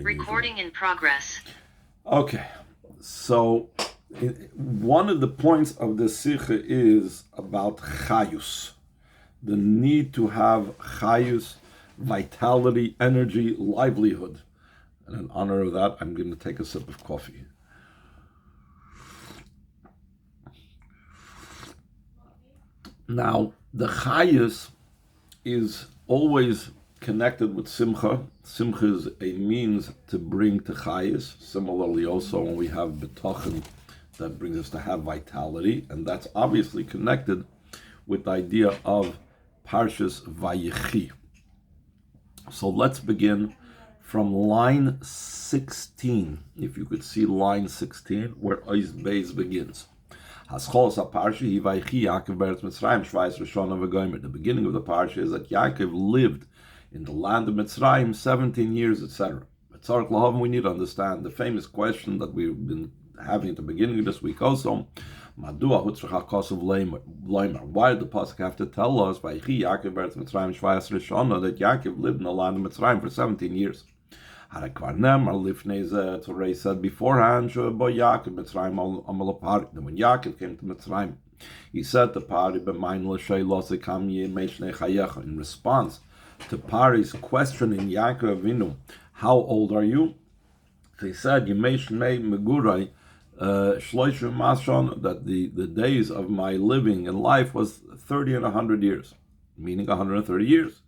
Recording in progress. Okay, so one of the points of the Sikha is about chayus, the need to have chayus, vitality, energy, livelihood. And in honor of that, I'm going to take a sip of coffee. Now, the chayus is always connected with Simcha. Simcha is a means to bring to chayus. Similarly, also when we have Bitochon, that brings us to have vitality, and that's obviously connected with the idea of Parshas Vayechi. So let's begin from line 16. If you could see line 16, where Ois Beis begins. The beginning of the parsha is that Yaakov lived in the land of Mitzrayim 17 years, etc. We need to understand the famous question that we've been having at the beginning of this week also. Why did the pasuk have to tell us that Yaakov lived in the land of Mitzrayim for 17 years? It's already said beforehand that when Yaakov came to Mitzrayim, he said to Pari, in response to Pari's questioning Yaakov Avinu, how old are you? He said, that the days of my living in life was 30 and 100 years, meaning 130 years.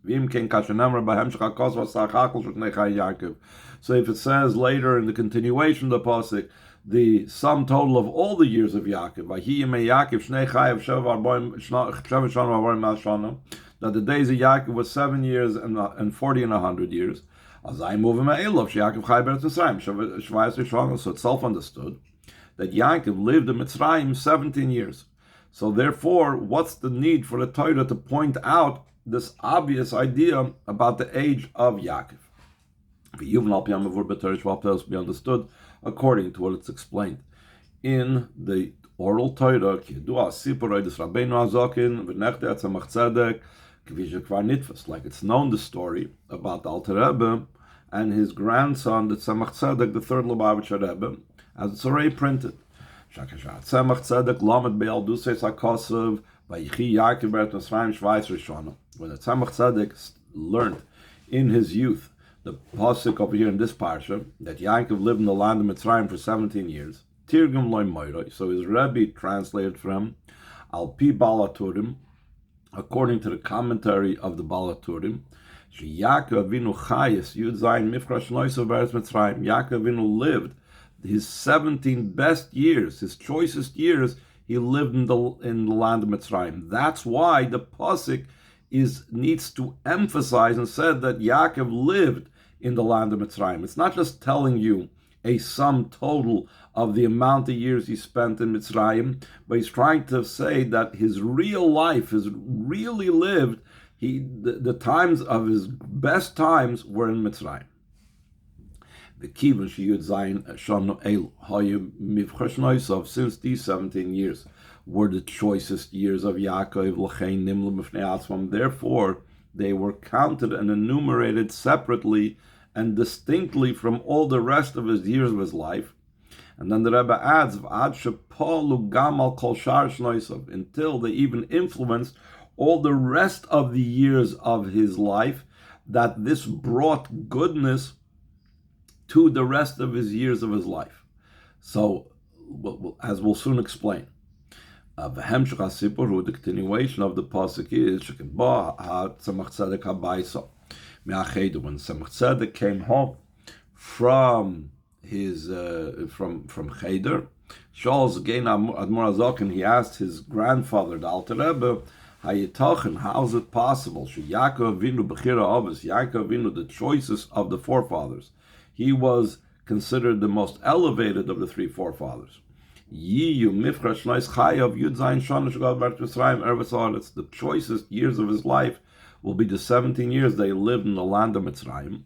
So if it says later in the continuation of the pasuk, the sum total of all the years of Yaakov, that the days of Yaakov was 7 years and 40 and 100 years. So it's self-understood that Yaakov lived in Mitzrayim 17 years. So therefore, what's the need for the Torah to point out this obvious idea about the age of Yaakov? Be understood according to what it's explained in the oral Torah. Like it's known the story about the Alter Rebbe and his grandson, the Tzemach Tzedek, the third Lubavitcher Rebbe, as it's already printed. When the Tzemach Tzedek learned in his youth the pasuk over here in this parsha that Yaakov lived in the land of Mitzrayim for 17 years, Tirgum loy moiroi, so his Rebbe translated for him Al Pi Balaturim, according to the commentary of the Balaturim, Yaakov Avinu Chayes Yud Zayin Mifrash Noisav Beretz Mitzrayim. Yaakov Avinu lived his 17 best years, his choicest years, he lived in the land of Mitzrayim. That's why the pasuk needs to emphasize and said that Yaakov lived in the land of Mitzrayim. It's not just telling you a sum total of the amount of years he spent in Mitzrayim, but he's trying to say that his real life, his really lived, the times of his best times were in Mitzrayim. The Kivan Shiyud Zayin Shanu El Hayim Mivchash Noisav, since these 17 years were the choicest years of Yaakov, L'chein Nimlu Mifnei Atzmam. Therefore, they were counted and enumerated separately and distinctly from all the rest of his years of his life. And then the Rebbe adds, V'ad shepalu gamal kol shar shnoisav, until they even influenced all the rest of the years of his life, that this brought goodness to the rest of his years of his life. So, as we'll soon explain, the continuation of the pasuk is when Tzemach Tzedek came home from his from Cheder, Charles again Admor Azaken, he asked his grandfather, the Alter Rebbe, how is it possible? Yaakov Avinu Bechira Avos, Yaakov Avinu, the choicest of the forefathers, he was considered the most elevated of the three forefathers. The choicest years of his life will be the 17 years they lived in the land of Mitzrayim.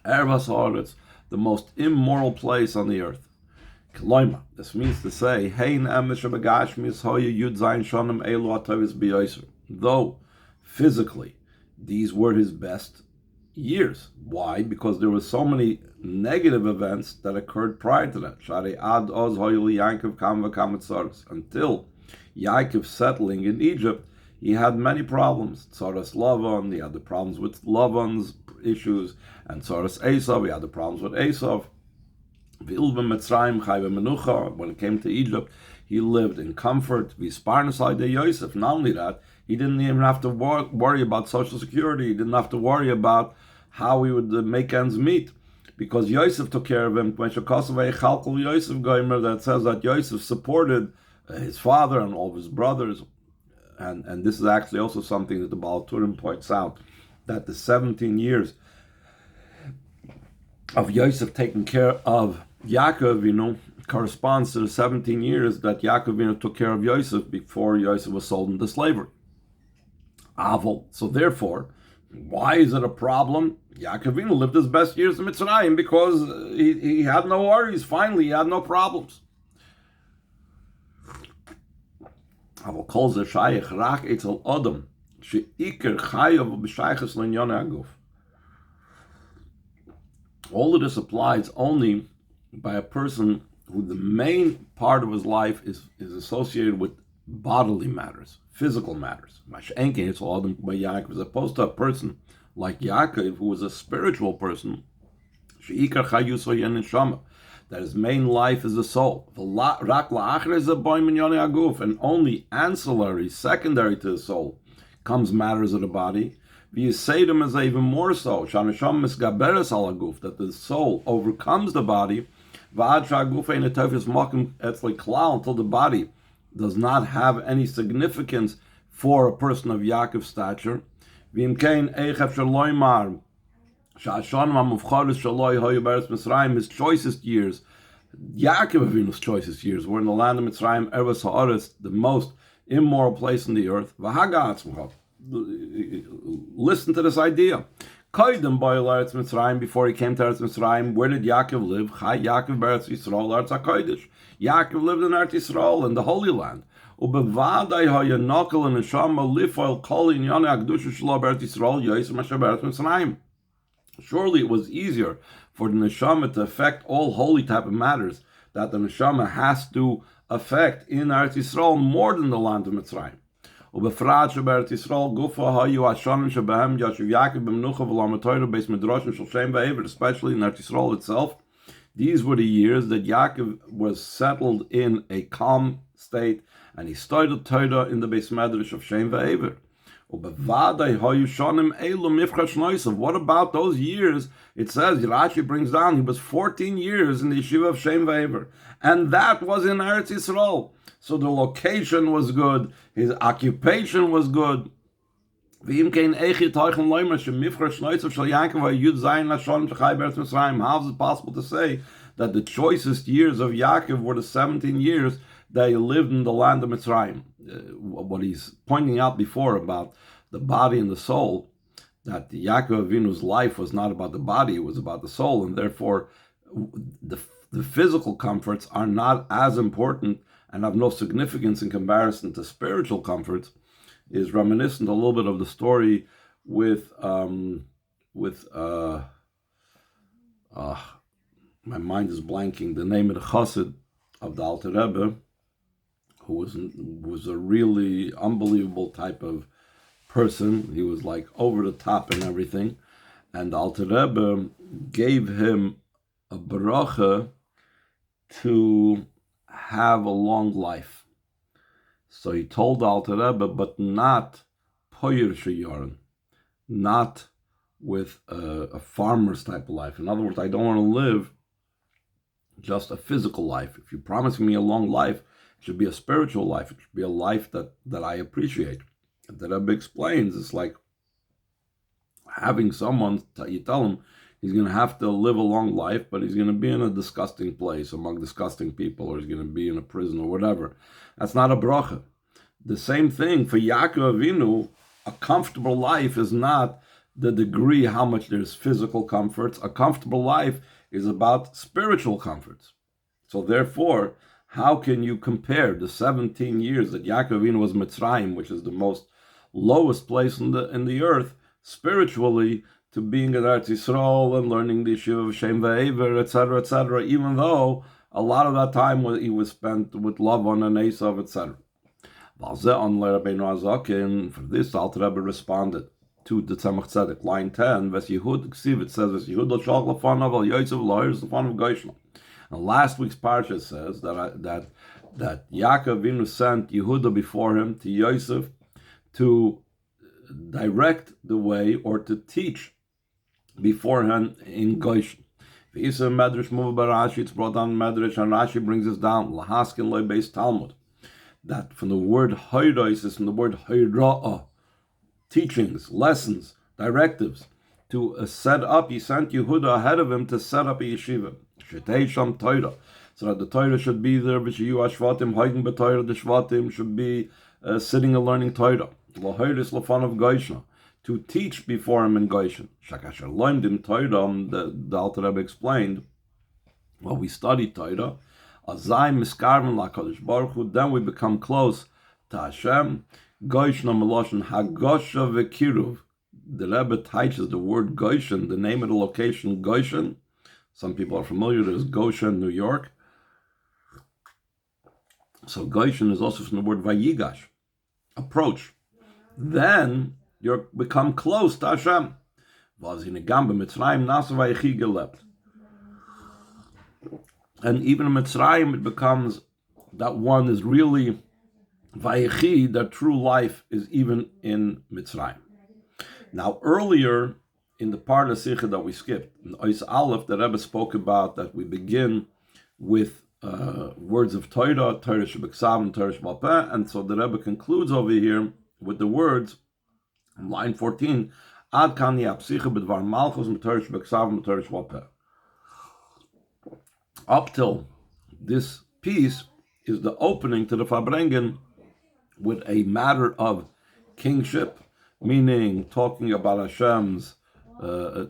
The most immoral place on the earth. This means to say, though physically these were his best years. Why? Because there were so many negative events that occurred prior to that. Until Yaakov settling in Egypt, he had many problems. Tzoras Lavan, he had the problems with Lavan's issues, and Tzoras Esav, he had the problems with Esav. When it came to Egypt, he lived in comfort. Yosef. Not only that, he didn't even have to worry about Social Security. He didn't have to worry about how he would make ends meet, because Yosef took care of him. That says that Yosef supported his father and all of his brothers. And this is actually also something that the Baal Turim points out, that the 17 years of Yosef taking care of Yaakov, corresponds to the 17 years that Yaakov, took care of Yosef before Yosef was sold into slavery. Aval. So therefore, why is it a problem? Yaakov lived his best years in Mitzrayim because he had no worries. Finally, he had no problems. Aval kol ze shayach rak etzel adam sheikar chayav b'shaychas l'inyan aguf. All of this applies only by a person who the main part of his life is associated with bodily matters, physical matters. As opposed to a person like Yaakov, who was a spiritual person, that his main life is the soul. And only ancillary, secondary to the soul, comes matters of the body. V'yiseidem is even more so. That the soul overcomes the body. Until the body does not have any significance for a person of Yaakov's stature. His choicest years, Yaakov Avinu's choicest years, were in the land of Mitzrayim, Eretz Haaretz, the most immoral place on the earth. Listen to this idea. Koydem boil Eretz Mitzrayim, before he came to Eretz Mitzrayim, where did Yaakov live? Chai Yaakov Eretz Yisrael, Eretz HaKodesh. Yaakov lived in Eretz Yisrael, in the Holy Land. Ubevadai ha'yanokal and neshama lifoil kol inyane ha'kedusha shelo Eretz Yisrael yoyser masher Eretz Mitzrayim. Surely it was easier for the neshama to affect all holy type of matters that the neshama has to affect in Eretz Yisrael more than the land of Mitzrayim. Especially in Eretz Yisrael itself, these were the years that Yaakov was settled in a calm state, and he studied Torah in the Beis Medrash of Shem Va'ever. What about those years? It says, Rashi brings down, he was 14 years in the yeshiva of Shem Va'ever, and that was in Eretz Yisrael. So the location was good, his occupation was good. How is it possible to say that the choicest years of Yaakov were the 17 years that he lived in the land of Mitzrayim? What he's pointing out before about the body and the soul, that the Yaakov Avinu's life was not about the body, it was about the soul, and therefore the physical comforts are not as important and have no significance in comparison to spiritual comforts, is reminiscent a little bit of the story with my mind is blanking the name of the chassid of the Alter Rebbe, who was a really unbelievable type of person. He was like over the top and everything, and the Alter Rebbe gave him a bracha to have a long life. So he told the Alter Rebbe, but not poyer sheyoren, not with a farmer's type of life. In other words, I don't want to live just a physical life. If you promise me a long life, it should be a spiritual life. It should be a life that I appreciate. And the Rebbe explains, it's like having someone, you tell him, he's going to have to live a long life, but he's going to be in a disgusting place among disgusting people, or he's going to be in a prison or whatever. That's not a bracha. The same thing for Yaakov Avinu. A comfortable life is not the degree how much there's physical comforts. A comfortable life is about spiritual comforts. So therefore, how can you compare the 17 years that Yaakov Avinu was Mitzrayim, which is the most lowest place in the earth, spiritually, to being at Eretz Yisrael and learning the Shiur of Shem Ve'ever, etc., even though a lot of that time he was spent with Lavan and Esav, etc. For this, the Alter Rebbe responded to the Tzemach Tzedek, line 10, Ves Yehud Ksiv, it says, Ves Yehud lo shach lefanav al Yosef lo'eres lefanav Goshna. And last week's parsha says that Yaakov Avinu sent Yehuda before him to Yosef to direct the way or to teach beforehand in Goshen. It's brought down Medrash, and Rashi brings us down, Lahaskin loy beis Talmud, that from the word Hoyros is from the word Hoyra'ah, teachings, lessons, directives, to set up. He sent Yehuda ahead of him to set up a yeshiva. Shetei Sham Torah, so that the Torah should be there. V'sheyu Ashvatim Haydin b'Torah, the Shvatim should be sitting and learning Torah. L'hoyris l'fanav Goshna, to teach before him in Goshen. Shakasher loimdim Torah, the Alter Rebbe explained, well, we study Torah, azay miskarven la'Kadosh Baruch Hu, then we become close to Hashem. Goshen meloshen hagosha v'kiruv. The Rebbe teaches the word Goshen, the name of the location Goshen. Some people are familiar, there's Goshen, New York. So Goshen is also from the word Vayigash, approach. Then you become close to Hashem. And even in Mitzrayim, it becomes that one is really Vayechi, that true life is even in Mitzrayim. Now, earlier in the part of Sikha that we skipped, in Ois Aleph, the Rebbe spoke about that we begin with words of Torah, Torah Shebeksav and Torah Shebal, and so the Rebbe concludes over here with the words, in line 14, Ad kan yapsicha bedvar malchus Torah Shebeksav and Torah Shebal. Up till this piece is the opening to the Farbregen with a matter of kingship, meaning talking about Hashem's,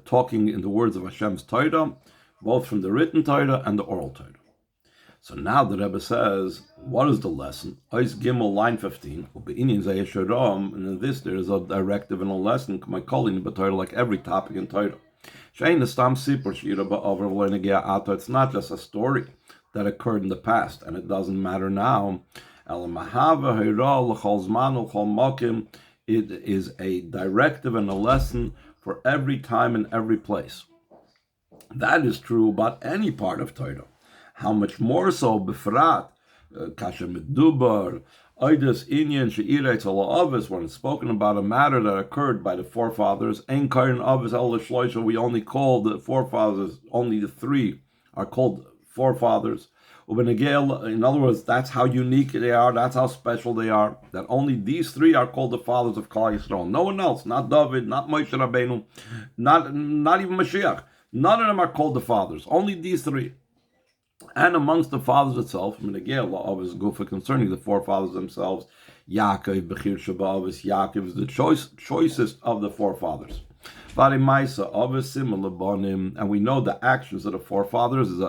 talking in the words of Hashem's Torah, both from the written Torah and the oral Torah. So now the Rebbe says, what is the lesson? Ois Gimel, line 15, and in this there is a directive and a lesson, like every topic in Torah. It's not just a story that occurred in the past, and it doesn't matter now. It is a directive and a lesson for every time and every place. That is true about any part of Torah. How much more so, befrat, kasher medubar, oides inyan she'iretz ala avis, when it's spoken about a matter that occurred by the forefathers, ein karin avis ala shloisha, we only call the forefathers, only the three are called forefathers. In other words, that's how unique they are, that's how special they are, that only these three are called the fathers of Klal Yisrael. No one else, not David, not Moshe Rabbeinu, not even Mashiach. None of them are called the fathers, only these three. And amongst the fathers itself, concerning the forefathers themselves, Yaakov, Bechir Shabbat, Yaakov is the choicest of the forefathers. And we know the actions of the forefathers is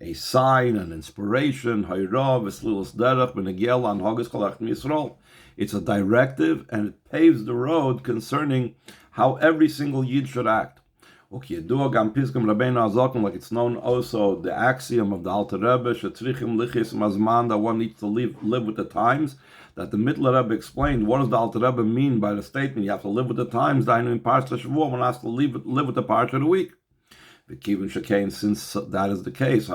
a sign, an inspiration. It's a directive, and it paves the road concerning how every single Yid should act. Like it's known also, the axiom of the Alter Rebbe, that one needs to live with the times, that the Mittler Rebbe explained. What does the Alter Rebbe mean by the statement, you have to live with the times? In Parsha Shavuot, one has to live with the Parsha of the week. Since that is the case,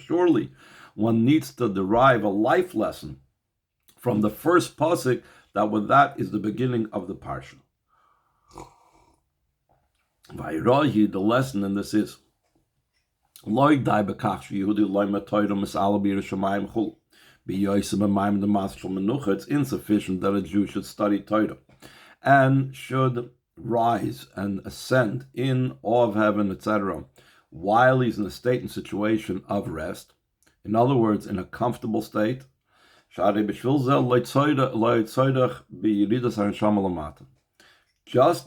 surely one needs to derive a life lesson from the first pasuk, that is the beginning of the parsha. The lesson in this is it's insufficient that a Jew should study Torah and should rise and ascend in awe of heaven, etc., while he's in a state and situation of rest. In other words, in a comfortable state. Just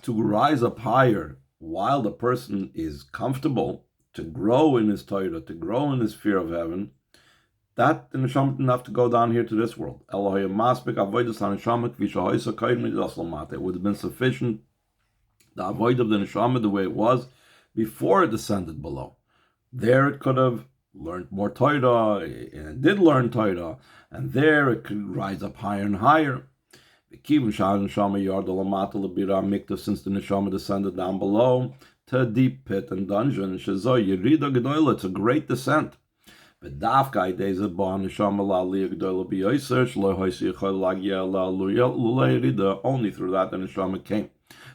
to rise up higher while the person is comfortable, to grow in his Torah, to grow in his fear of heaven, that the neshama didn't have to go down here to this world. It would have been sufficient, the avoid of the neshama the way it was before it descended below. There it could have learned more Torah, and it did learn Torah, and there it could rise up higher and higher. Since the neshama descended down below to a deep pit and dungeon, it's a great descent. Only through that the neshama came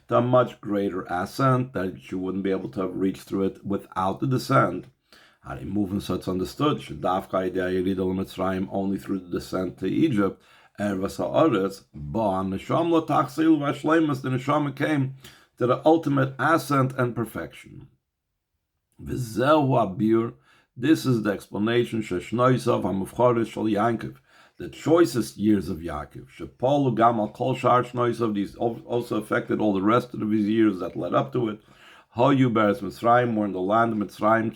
to a much greater ascent that you wouldn't be able to have reached through it without the descent. How they move, and so it's understood. Only through the descent to Egypt, the neshama came to the ultimate ascent and perfection. This is the explanation. The choicest years of Yaakov. These also affected all the rest of his years that led up to it. Hayu beres Mitzrayim, were in the land of Mitzrayim.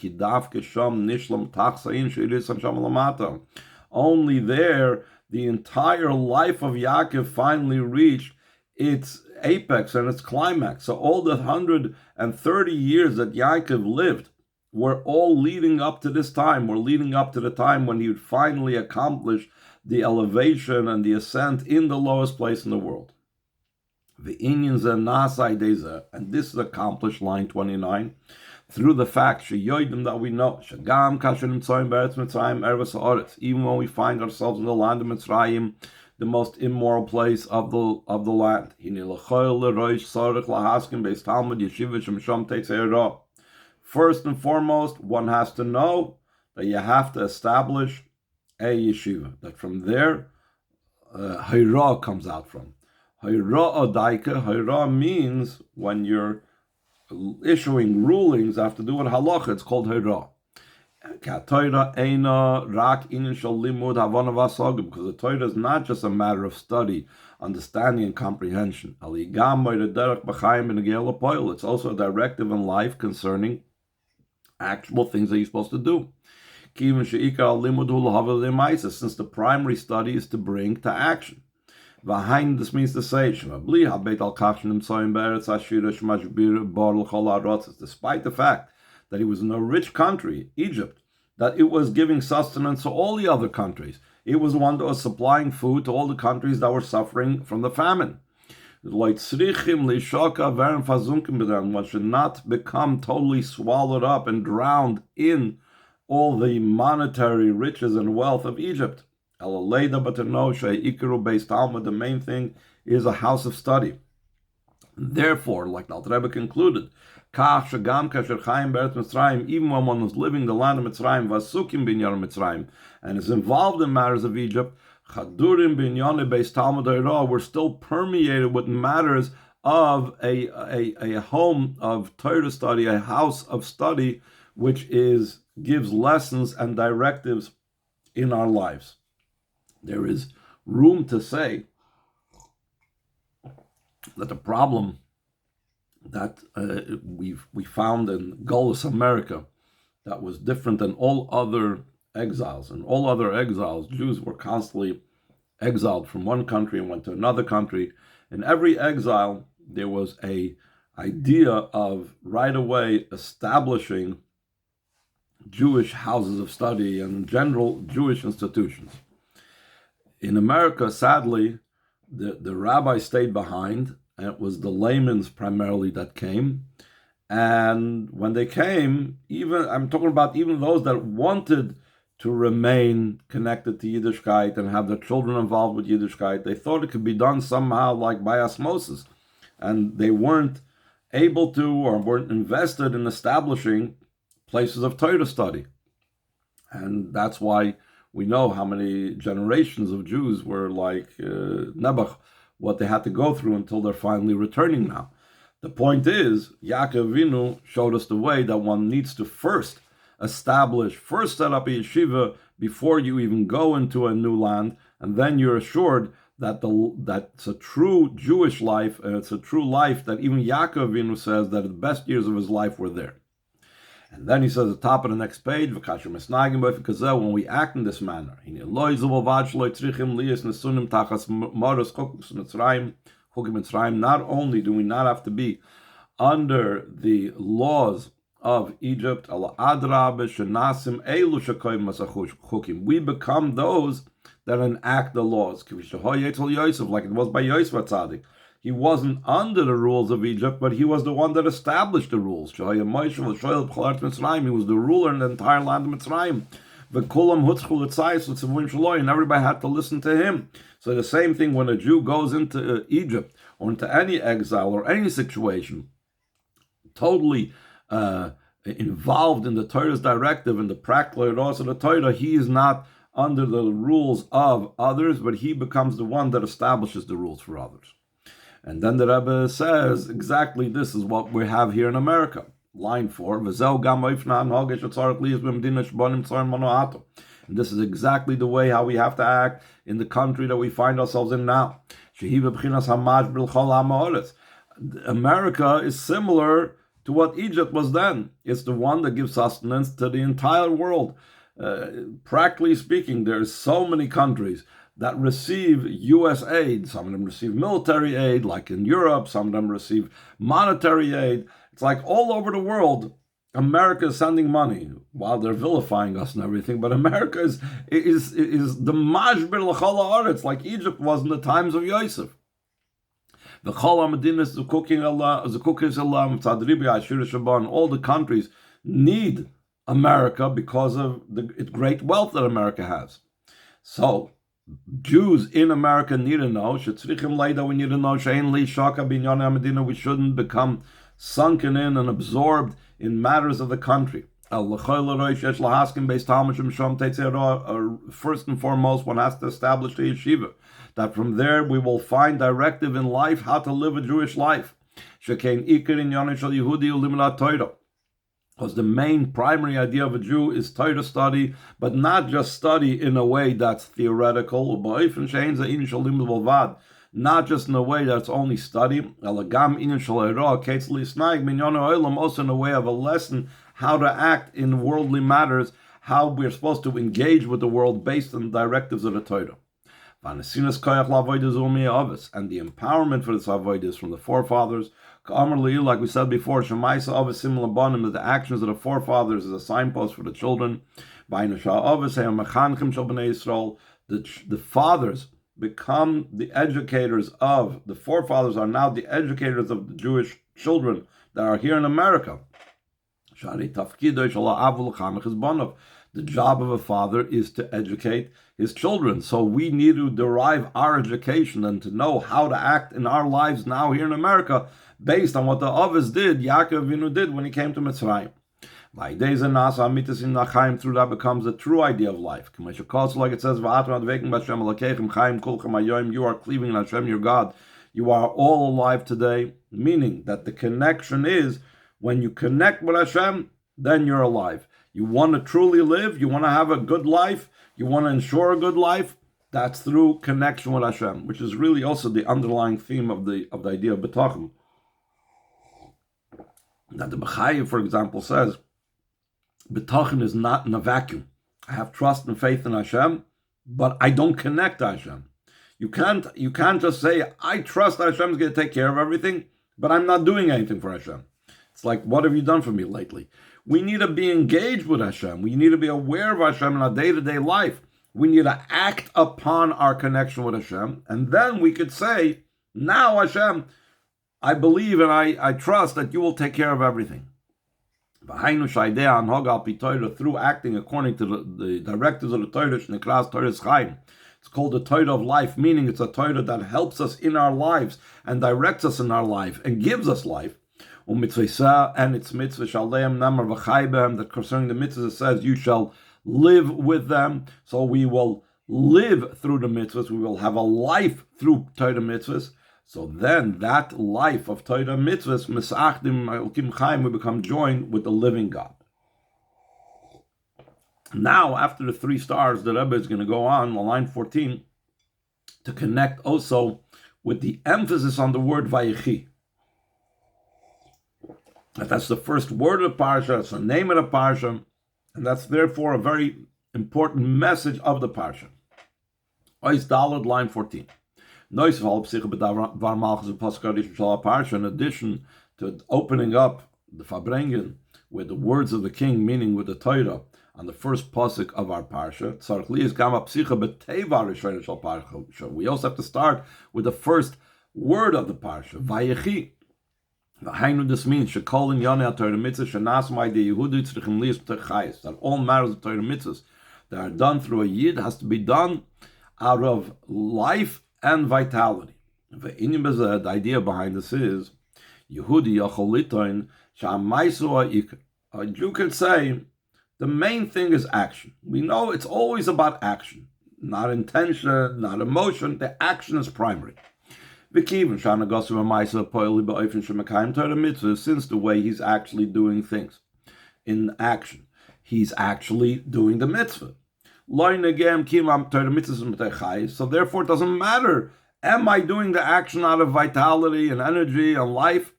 Only there, the entire life of Yaakov finally reached its apex and its climax. So all the 130 years that Yaakov lived were all leading up to this time. Were leading up to the time when he would finally accomplish the elevation and the ascent in the lowest place in the world. The Indians and Nasai, and this is accomplished, line 29, through the fact that we know, even when we find ourselves in the land of Mitzrayim, the most immoral place of the land. First and foremost, one has to know that you have to establish a yeshiva, that from there, Hayra comes out from. Hayra means when you're issuing rulings after doing halacha, it's called Hayra. Because the Torah is not just a matter of study, understanding, and comprehension. It's also a directive in life concerning actual things that you're supposed to do. Since the primary study is to bring to action. This means to say, despite the fact that he was in a rich country, Egypt, that it was giving sustenance to all the other countries. It was the one that was supplying food to all the countries that were suffering from the famine. One should not become totally swallowed up and drowned in all the monetary riches and wealth of Egypt. But to know the main thing is a house of study. Therefore, like the Alter Rebbe concluded, even when one was living in the land of Mitzrayim, and is involved in matters of Egypt, were still permeated with matters of a home of Torah study, a house of study, which gives lessons and directives in our lives. There is room to say that the problem that we found in Golos America that was different than all other exiles. In all other exiles, Jews were constantly exiled from one country and went to another country. In every exile, there was a idea of right away establishing Jewish houses of study and general Jewish institutions. In America, sadly, the rabbis stayed behind, and it was the laymen primarily that came. And when they came, I'm talking about even those that wanted to remain connected to Yiddishkeit and have their children involved with Yiddishkeit, they thought it could be done somehow like by osmosis. And they weren't able to or weren't invested in establishing places of Torah study. And that's why we know how many generations of Jews were like Nebuch, what they had to go through until they're finally returning now. The point is, Yaakov Avinu showed us the way that one needs to first set up a yeshiva before you even go into a new land, and then you're assured that it's a true Jewish life, and it's a true life that even Yaakov Avinu says that the best years of his life were there. And then he says at the top of the next page, because when we act in this manner, not only do we not have to be under the laws of Egypt, we become those that enact the laws, like it was by Yosef Tzaddik. He wasn't under the rules of Egypt, but he was the one that established the rules. He was the ruler in the entire land of Mitzrayim. And everybody had to listen to him. So the same thing when a Jew goes into Egypt or into any exile or any situation, totally involved in the Torah's directive and the practical laws of the Torah, he is not under the rules of others, but he becomes the one that establishes the rules for others. And then the Rebbe says, exactly this is what we have here in America. Line 4, and this is exactly the way how we have to act in the country that we find ourselves in now. America is similar to what Egypt was then. It's the one that gives sustenance to the entire world. Practically speaking, there's so many countries that receive U.S. aid. Some of them receive military aid, like in Europe. Some of them receive monetary aid. It's like all over the world, America is sending money while they're vilifying us and everything. But America is the mashbir l'chol haaretz, like Egypt was in the times of Yosef. The Chol HaMedinas, the cooking Allah, the cookies Allah, all the countries need America because of the great wealth that America has. So Jews in America need to know, we need to know, we shouldn't become sunken in and absorbed in matters of the country. First and foremost, one has to establish the yeshiva, that from there we will find directive in life how to live a Jewish life. Because the main primary idea of a Jew is Torah study, but not just study in a way that's theoretical, not just in a way that's only study, also in a way of a lesson how to act in worldly matters, how we're supposed to engage with the world based on the directives of the Torah. And the empowerment for this avodah is from the forefathers. Like we said before, the actions of the forefathers is a signpost for the children. The fathers become the educators of, the forefathers are now the educators of the Jewish children that are here in America. The job of a father is to educate his children. So we need to derive our education and to know how to act in our lives now here in America based on what the Avos did, Yaakov Avinu did when he came to Mitzrayim. Through that becomes the true idea of life. Like it says, you are cleaving in Hashem, your God. You are all alive today, meaning that the connection is, when you connect with Hashem, then you're alive. You want to truly live, you want to have a good life, you want to ensure a good life, that's through connection with Hashem, which is really also the underlying theme of the idea of Bitochon. Now the B'chayev, for example, says, Bitochon is not in a vacuum. I have trust and faith in Hashem, but I don't connect to Hashem. You can't just say, I trust Hashem is going to take care of everything, but I'm not doing anything for Hashem. It's like, what have you done for me lately? We need to be engaged with Hashem. We need to be aware of Hashem in our day-to-day life. We need to act upon our connection with Hashem. And then we could say, now Hashem, I believe and I trust that you will take care of everything. Through acting according to the directives of the Torah, it's called the Torah of life, meaning it's a Torah that helps us in our lives and directs us in our life and gives us life. And it's mitzvah that concerning the mitzvahs it says you shall live with them. So we will live through the mitzvahs. We will have a life through Torah mitzvahs. So then that life of Torah mitzvahs, we become joined with the living God. Now, after the 3 stars, the Rebbe is going to go on line 14 to connect also with the emphasis on the word Vayechi. That's the first word of the parsha. It's the name of the parsha, and that's therefore a very important message of the parsha. Ois Daled, line 14. In addition to opening up the Farbregen with the words of the king, meaning with the Torah, on the first pasuk of our parsha, we also have to start with the first word of the parsha, Vayechi. This means that all matters of Torah mitzvahs that are done through a yid has to be done out of life and vitality. The idea behind this is Yehudi you could say the main thing is action. We know it's always about action, not intention, not emotion. The action is primary. Since the way he's actually doing things in action, he's actually doing the mitzvah. So therefore it doesn't matter, am I doing the action out of vitality and energy and life?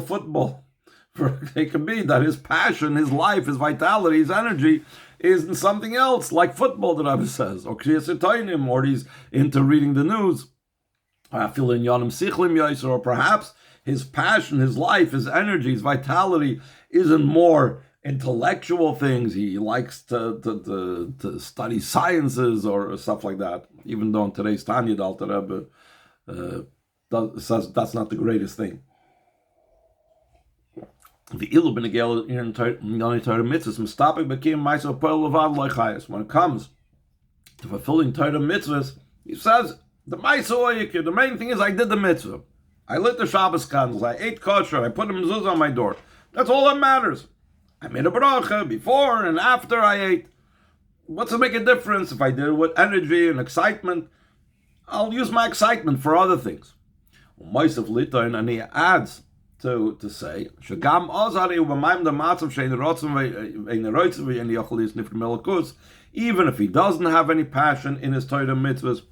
Football. It could be that his passion, his life, his vitality, his energy is in something else, like football, the Rebbe says, or he's into reading the news, or perhaps his passion, his life, his energy, his vitality is in more intellectual things. He likes to study sciences or stuff like that, even though in today's Tanya, the Alter Rebbe says that's not the greatest thing. The ilu benegel in Torah mitzvahs mistapik bekim myself poel levad loichayis. When it comes to fulfilling Torah mitzvahs, he says the main thing is I did the mitzvah. I lit the Shabbos candles. I ate kosher. I put a mezuzah on my door. That's all that matters. I made a bracha before and after I ate. What's to make a difference if I did it with energy and excitement? I'll use my excitement for other things. And he adds to say, even if he doesn't have any passion in his Torah mitzvahs,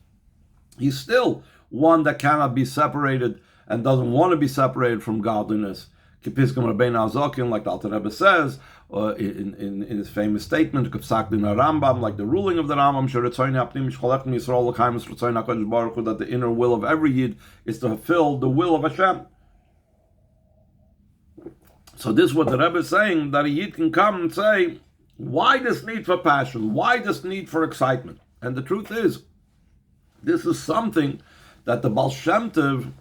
he's still one that cannot be separated and doesn't want to be separated from godliness. Like the Alter Rebbe says in his famous statement, like the ruling of the Rambam, that the inner will of every Yid is to fulfill the will of Hashem. So this is what the Rebbe is saying, that a Yid can come and say, why this need for passion? Why this need for excitement? And the truth is, this is something that the Baal Shem Tov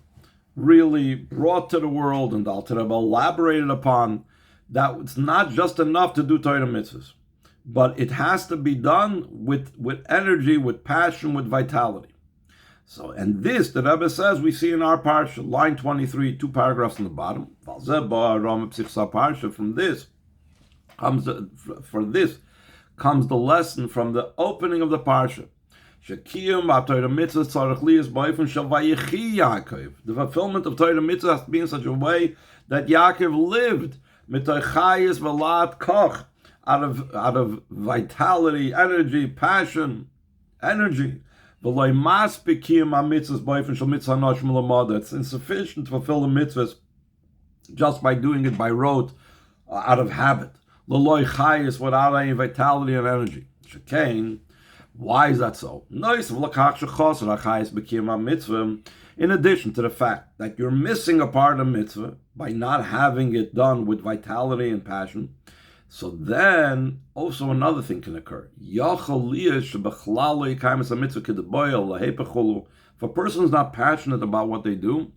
really brought to the world, and the Alter Rebbe elaborated upon, that it's not just enough to do Torah mitzvahs, but it has to be done with energy, with passion, with vitality. So, and this, the Rebbe says, we see in our parsha, line 23, 2 paragraphs in the bottom. From this comes the lesson from the opening of the parsha. The fulfillment of Torah mitzvah has to be in such a way that Yaakov lived out of vitality, energy, passion, energy. It's insufficient to fulfill the mitzvahs just by doing it by rote, out of habit. Without any vitality and energy. Why is that so? In addition to the fact that you're missing a part of mitzvah by not having it done with vitality and passion, so then also another thing can occur. If a person is not passionate about what they do,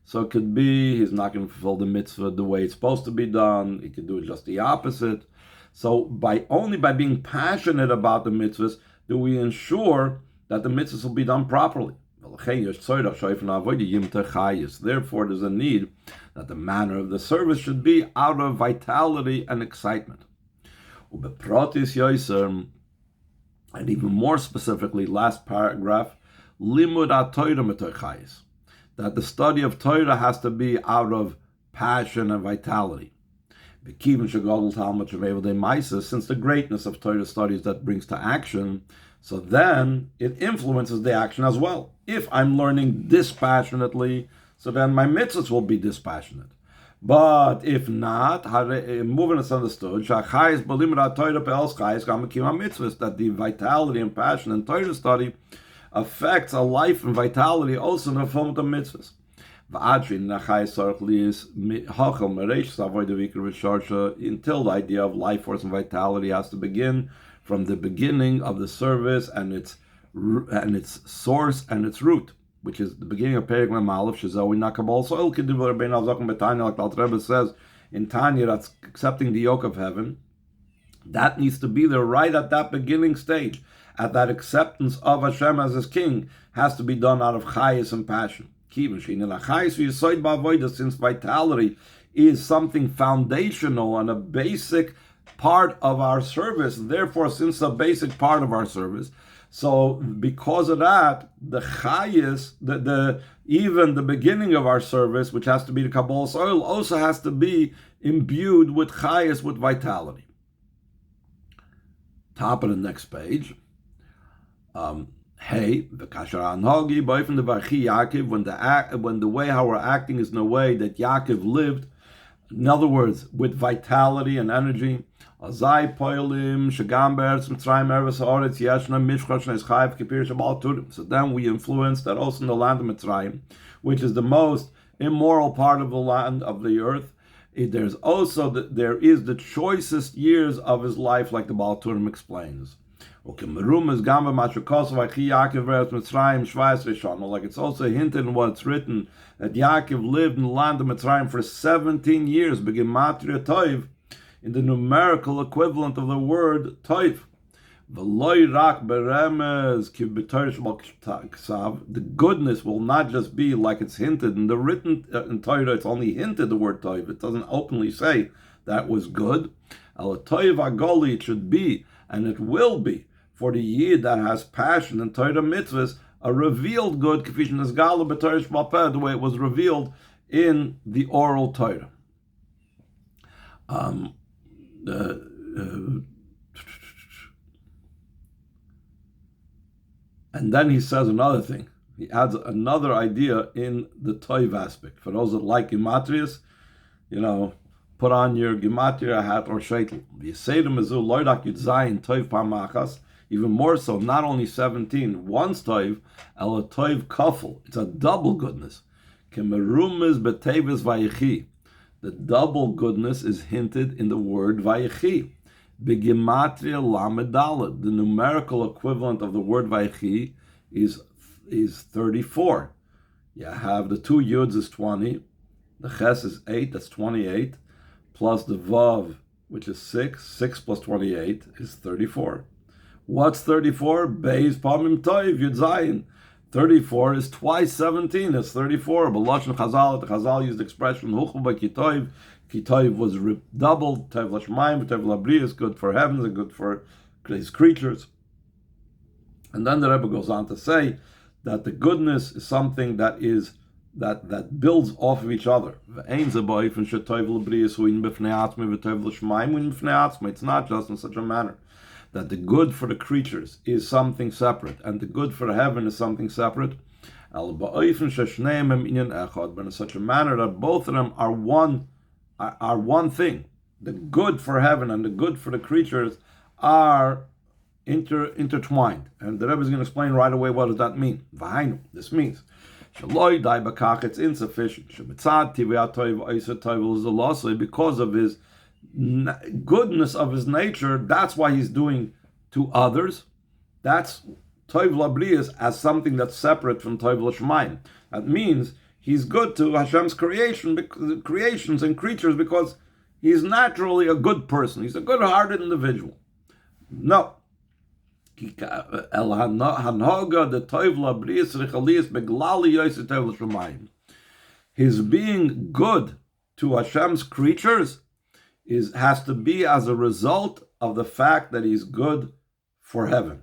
so it could be he's not going to fulfill the mitzvah the way it's supposed to be done. He could do it just the opposite. So only by being passionate about the mitzvahs do we ensure that the mitzvahs will be done properly. Therefore, there's a need that the manner of the service should be out of vitality and excitement. And even more specifically, last paragraph, that the study of Torah has to be out of passion and vitality. Since the greatness of Torah studies that brings to action, so then it influences the action as well. If I'm learning dispassionately, so then my mitzvahs will be dispassionate. But if not, moving is understood, that the vitality and passion in Torah study affects a life and vitality also in the form of the mitzvahs. Until the idea of life force and vitality has to begin from the beginning of the service and its source and its root, which is the beginning of Perek Aleph, Shezawi Nakabal Soil Kedivur Bein Avzakim Betanya, like the Alter Rebbe says in Tanya, that's accepting the yoke of heaven. That needs to be there right at that beginning stage, at that acceptance of Hashem as His King, has to be done out of chayis and passion. Since vitality is something foundational and a basic part of our service, therefore, since a basic part of our service, so because of that, the chayis, even the beginning of our service, which has to be the Kabbalas oil, also has to be imbued with chayis, with vitality. Top of the next page. Hey, the kasher anhogi boyfriend the Vayechi Yaakov, when the way how we're acting is in a way that Yaakov lived, in other words, with vitality and energy. Azai poilim shagam be'eretz Mitzrayim eretz haaretz yeshna mishchash neschayv kipir shabal turim. So then we influence that also in the land of Mitzrayim, which is the most immoral part of the land of the earth. There is the choicest years of his life, like the Baal Turim explains. Like it's also hinted in what's written that Yaakov lived in the land of Mitzrayim for 17 years, Begematria Toiv, in the numerical equivalent of the word Toiv. The goodness will not just be like it's hinted in the written in Torah. It's only hinted the word Toiv. It doesn't openly say that was good. Toiv Agoli, it should be, and it will be, for the Yid that has passion in Torah mitzvahs, a revealed good, the way it was revealed in the oral Torah. And then he says another thing. He adds another idea in the Toiv aspect. For those that like Gematrias, put on your Gematria hat or shaitel. Even more so, not only 17, once Toiv, ela Toiv kafel. It's a double goodness. Kemerumes betevis Vayechi. The double goodness is hinted in the word Vayechi. Begematria lamedalad. The numerical equivalent of the word Vayechi is 34. You have the two yuds is 20, the ches is 8, that's 28, plus the vav, which is 6 plus 28 is 34. What's 34? Beis pamim toiv yud zayin. 34 is twice 17. It's 34. But Lashon Chazal, the Chazal used the expression huchel by kitoiv. Kitoiv was doubled. Toiv lashmayim, toiv labri is good for heavens and good for his creatures. And then the Rebbe goes on to say that the goodness is something that builds off of each other. It's not just in such a manner that the good for the creatures is something separate and the good for heaven is something separate, but in such a manner that both of them are one thing. The good for heaven and the good for the creatures are intertwined. And the Rebbe is going to explain right away what does that mean. This means it's insufficient. Because of his goodness of his nature, that's why he's doing to others. That's Toiv Labrias as something that's separate from Toiv Lashmayim. That means he's good to Hashem's creations and creatures because he's naturally a good person. He's a good-hearted individual. No. His being good to Hashem's creatures has to be as a result of the fact that he's good for heaven.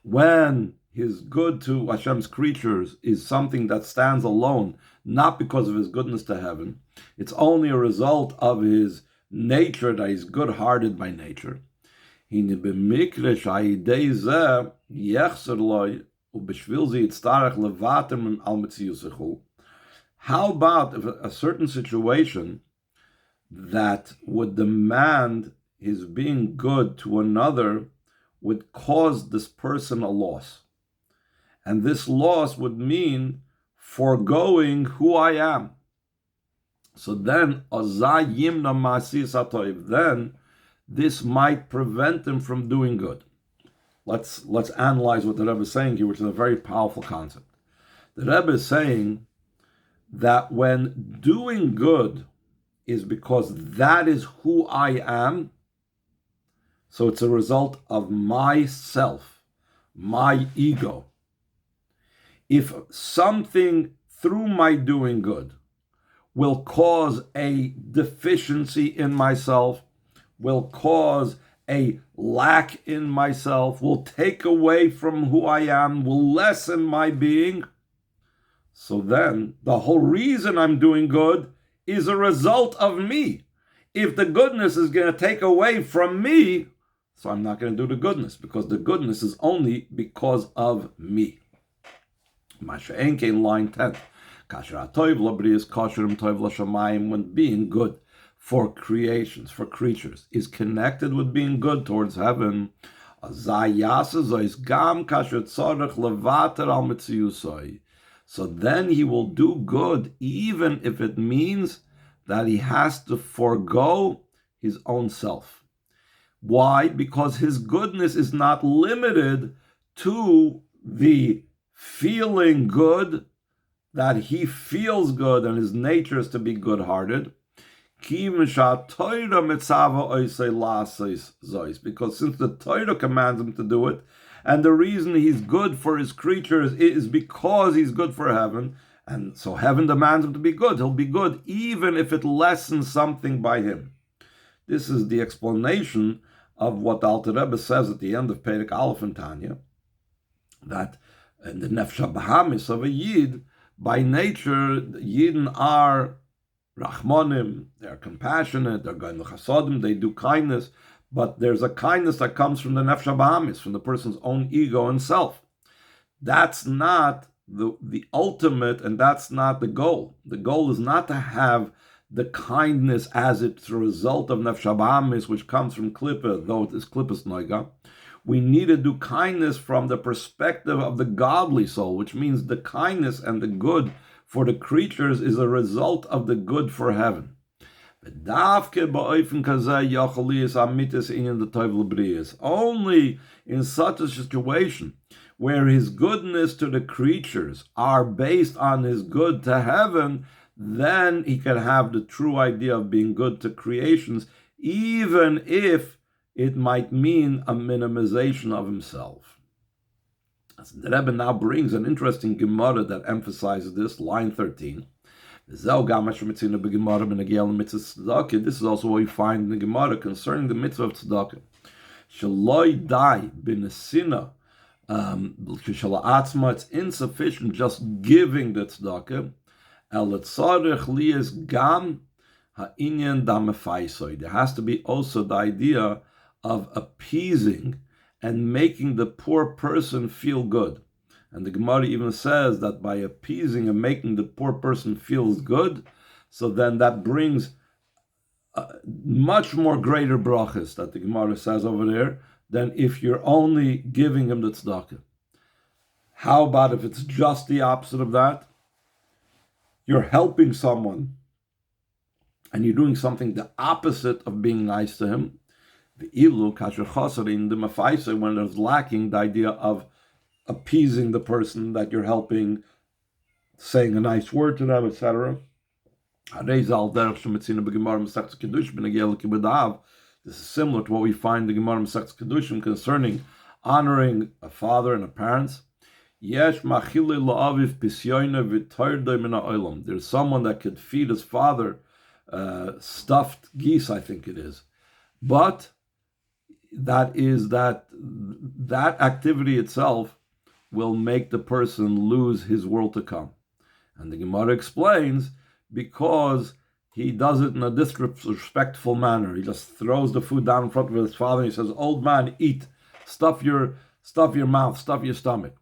When his good to Hashem's creatures is something that stands alone, not because of his goodness to heaven, it's only a result of his nature, that he's good-hearted by nature. Hine b'mikre sha'idei zeh yechzer loy u'b'shvil ze yitztarech levater min al metziusichu. How about if a certain situation that would demand his being good to another would cause this person a loss? And this loss would mean foregoing who I am. So then, then this might prevent him from doing good. Let's analyze what the Rebbe is saying here, which is a very powerful concept. The Rebbe is saying that when doing good is because that is who I am, so it's a result of myself, my ego. If something through my doing good will cause a deficiency in myself, will cause a lack in myself, will take away from who I am, will lessen my being, so then the whole reason I'm doing good is a result of me. If the goodness is going to take away from me, so I'm not going to do the goodness, because the goodness is only because of me. Masha'enke in line 10. When being good for creations, for creatures, is connected with being good towards heaven, so then he will do good even if it means that he has to forego his own self. Why? Because his goodness is not limited to the feeling good, that he feels good and his nature is to be good-hearted. Because since the Torah commands him to do it, and the reason he's good for his creatures is because he's good for heaven, and so heaven demands him to be good. He'll be good even if it lessens something by him. This is the explanation of what the Alter Rebbe says at the end of Perek Aleph in Tanya, that in the Nefesh HaBahamis of a Yid, by nature, Yidden are Rachmanim, they're compassionate, they're going to Chasodim, they do kindness, but there's a kindness that comes from the Nefesh HaBahamis, from the person's own ego and self. That's not the ultimate, and that's not the goal. The goal is not to have the kindness as it's a result of Nefesh HaBahamis, which comes from Klippa, though it is Klippas Noiga. We need to do kindness from the perspective of the godly soul, which means the kindness and the good for the creatures is a result of the good for heaven. Only in such a situation where his goodness to the creatures are based on his good to heaven, then he can have the true idea of being good to creations, even if it might mean a minimization of himself. The Rebbe now brings an interesting Gemara that emphasizes this, line 13. This is also what we find in the Gemara concerning the mitzvah of tzedakah. Shaloi dai b'nesina, it's insufficient just giving the tzedakah. There has to be also the idea of appeasing and making the poor person feel good. And the Gemara even says that by appeasing and making the poor person feel good, so then that brings much more greater brachas, that the Gemara says over there, than if you're only giving him the tzedakah. How about if it's just the opposite of that? You're helping someone, and you're doing something the opposite of being nice to him. The ilu kasher chasar in the mafaisa, when there's lacking the idea of appeasing the person that you're helping, saying a nice word to them, etc. This is similar to what we find in the Gemara Masechtas Kedushim concerning honoring a father and a parents. There's someone that could feed his father stuffed geese, I think it is, but that activity itself will make the person lose his world to come. And the Gemara explains, because he does it in a disrespectful manner. He just throws the food down in front of his father and he says, "Old man, eat. Stuff your mouth, stuff your stomach."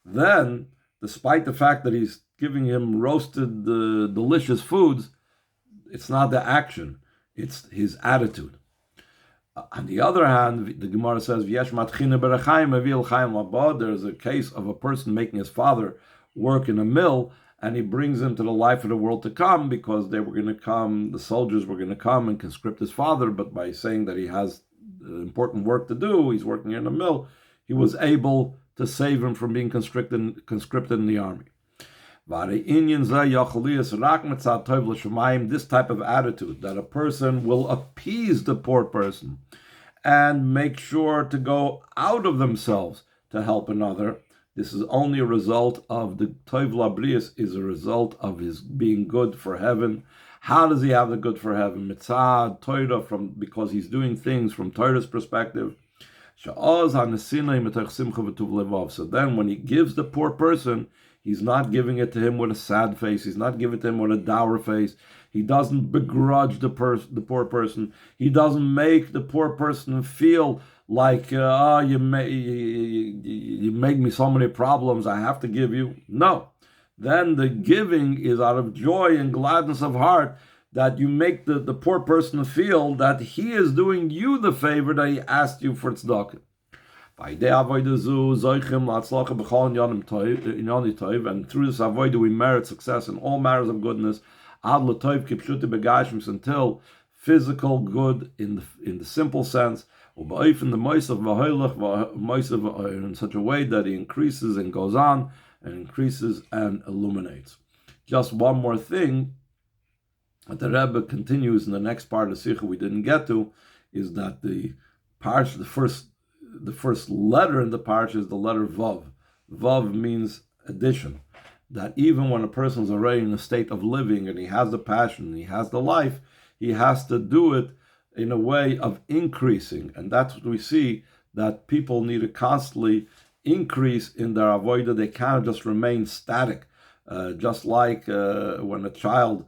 Then, despite the fact that he's giving him roasted, delicious foods, it's not the action, it's his attitude. On the other hand, the Gemara says, there's a case of a person making his father work in a mill, and he brings him to the life of the world to come, because they were going to come, the soldiers were going to come and conscript his father, but by saying that he has important work to do, he's working in a mill, he was able to save him from being conscripted in the army. This type of attitude, that a person will appease the poor person and make sure to go out of themselves to help another, this is only a result of the Tov Labrius, is a result of his being good for heaven. How does he have the good for heaven? Mitzad Torah, because he's doing things from Torah's perspective. So then when he gives the poor person, he's not giving it to him with a sad face. He's not giving it to him with a dour face. He doesn't begrudge the poor person. He doesn't make the poor person feel like, you make me so many problems, I have to give you. No. Then the giving is out of joy and gladness of heart, that you make the poor person feel that he is doing you the favor that he asked you for tzedakah. And through this avodah we merit success in all matters of goodness, until physical good in the simple sense, in such a way that he increases and goes on and increases and illuminates. Just one more thing that the Rebbe continues in the next part of the Sikha we didn't get to, is that the first letter in the parsha is the letter Vav. Vav means addition. That even when a person is already in a state of living and he has the passion, and he has the life, he has to do it in a way of increasing. And that's what we see, that people need to constantly increase in their avodah. They can't just remain static. Just like when a child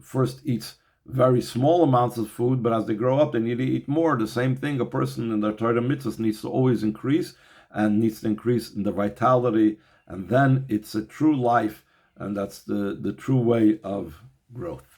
first eats very small amounts of food, but as they grow up, they need to eat more. The same thing, a person in their Torah mitzvahs needs to always increase, and needs to increase in the vitality, and then it's a true life, and that's the true way of growth.